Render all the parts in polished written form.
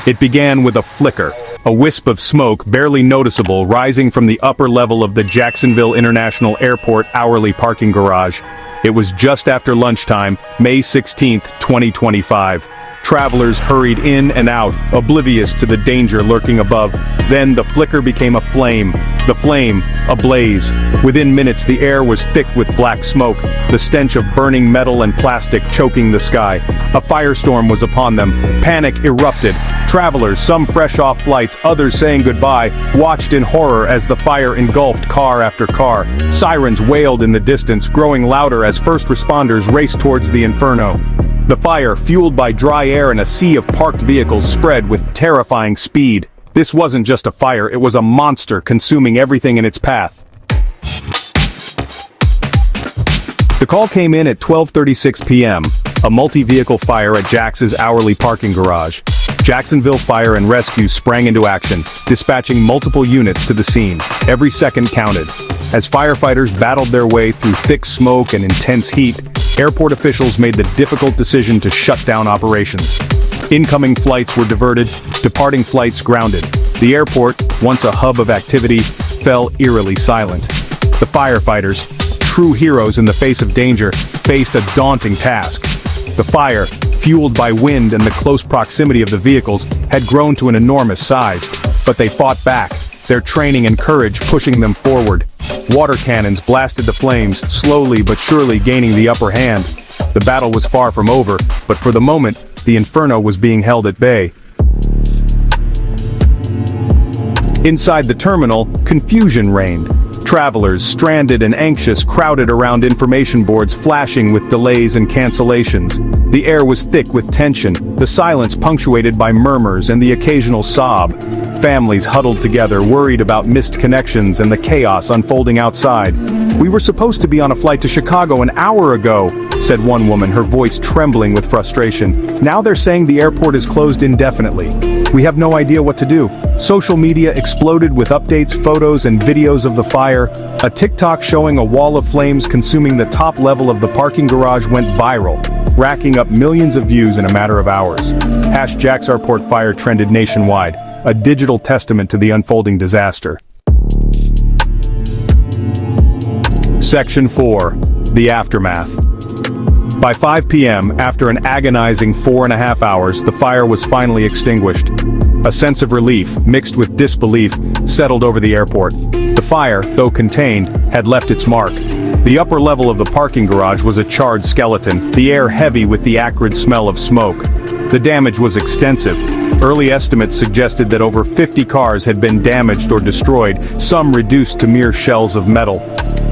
It began with a flicker, a wisp of smoke barely noticeable rising from the upper level of the Jacksonville International Airport hourly parking garage. It was just after lunchtime, May 16, 2025. Travelers hurried in and out, oblivious to the danger lurking above. Then the flicker became a flame. The flame, ablaze. Within minutes, the air was thick with black smoke, the stench of burning metal and plastic choking the sky. A firestorm was upon them. Panic erupted. Travelers, some fresh off flights, others saying goodbye, watched in horror as the fire engulfed car after car. Sirens wailed in the distance, growing louder as first responders raced towards the inferno. The fire, fueled by dry air and a sea of parked vehicles, spread with terrifying speed. This wasn't just a fire, it was a monster consuming everything in its path. The call came in at 12:36 p.m., a multi-vehicle fire at JAX's hourly parking garage. Jacksonville Fire and Rescue sprang into action, dispatching multiple units to the scene. Every second counted. As firefighters battled their way through thick smoke and intense heat, airport officials made the difficult decision to shut down operations. Incoming flights were diverted, departing flights grounded. The airport, once a hub of activity, fell eerily silent. The firefighters, true heroes in the face of danger, faced a daunting task. The fire, fueled by wind and the close proximity of the vehicles, had grown to an enormous size. But they fought back, their training and courage pushing them forward. Water cannons blasted the flames, slowly but surely gaining the upper hand. The battle was far from over, but for the moment, the inferno was being held at bay. Inside the terminal, confusion reigned. Travelers, stranded and anxious, crowded around information boards flashing with delays and cancellations. The air was thick with tension, the silence punctuated by murmurs and the occasional sob. Families huddled together, worried about missed connections and the chaos unfolding outside. "We were supposed to be on a flight to Chicago an hour ago," said one woman, her voice trembling with frustration. "Now they're saying the airport is closed indefinitely. We have no idea what to do." Social media exploded with updates, photos, and videos of the fire. A TikTok showing a wall of flames consuming the top level of the parking garage went viral, racking up millions of views in a matter of hours. #JAX Airport fire trended nationwide, a digital testament to the unfolding disaster. Section 4. The Aftermath. By 5 p.m., after an agonizing 4.5 hours, the fire was finally extinguished. A sense of relief, mixed with disbelief, settled over the airport. The fire, though contained, had left its mark. The upper level of the parking garage was a charred skeleton, the air heavy with the acrid smell of smoke. The damage was extensive. Early estimates suggested that over 50 cars had been damaged or destroyed, some reduced to mere shells of metal.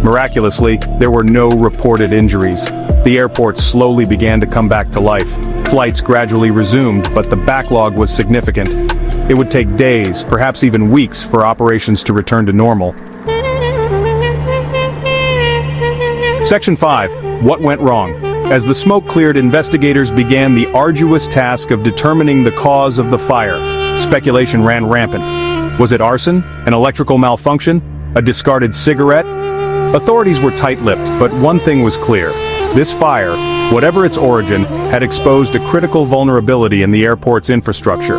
Miraculously, there were no reported injuries. The airport slowly began to come back to life. Flights gradually resumed, but the backlog was significant. It would take days, perhaps even weeks, for operations to return to normal. Section 5. What went wrong? As the smoke cleared, investigators began the arduous task of determining the cause of the fire. Speculation ran rampant. Was it arson? An electrical malfunction? A discarded cigarette? Authorities were tight-lipped, but one thing was clear. This fire, whatever its origin, had exposed a critical vulnerability in the airport's infrastructure.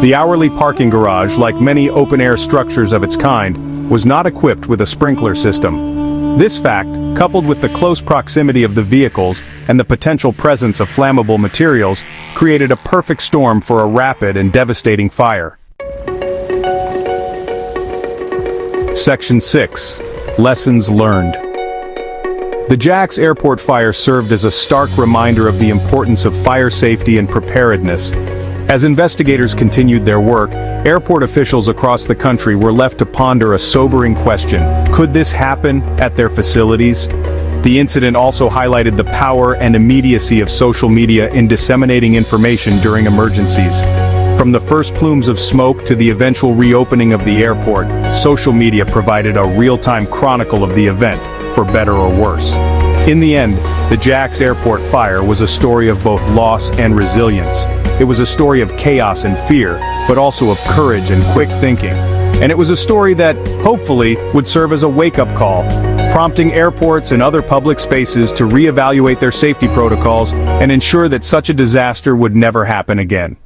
The hourly parking garage, like many open-air structures of its kind, was not equipped with a sprinkler system. This fact, coupled with the close proximity of the vehicles and the potential presence of flammable materials, created a perfect storm for a rapid and devastating fire. Section 6. Lessons learned. The JAX Airport fire served as a stark reminder of the importance of fire safety and preparedness. As investigators continued their work, airport officials across the country were left to ponder a sobering question. Could this happen at their facilities? The incident also highlighted the power and immediacy of social media in disseminating information during emergencies. From the first plumes of smoke to the eventual reopening of the airport, social media provided a real-time chronicle of the event, for better or worse. In the end, the JAX Airport fire was a story of both loss and resilience. It was a story of chaos and fear, but also of courage and quick thinking. And it was a story that, hopefully, would serve as a wake-up call. prompting airports and other public spaces to reevaluate their safety protocols and ensure that such a disaster would never happen again.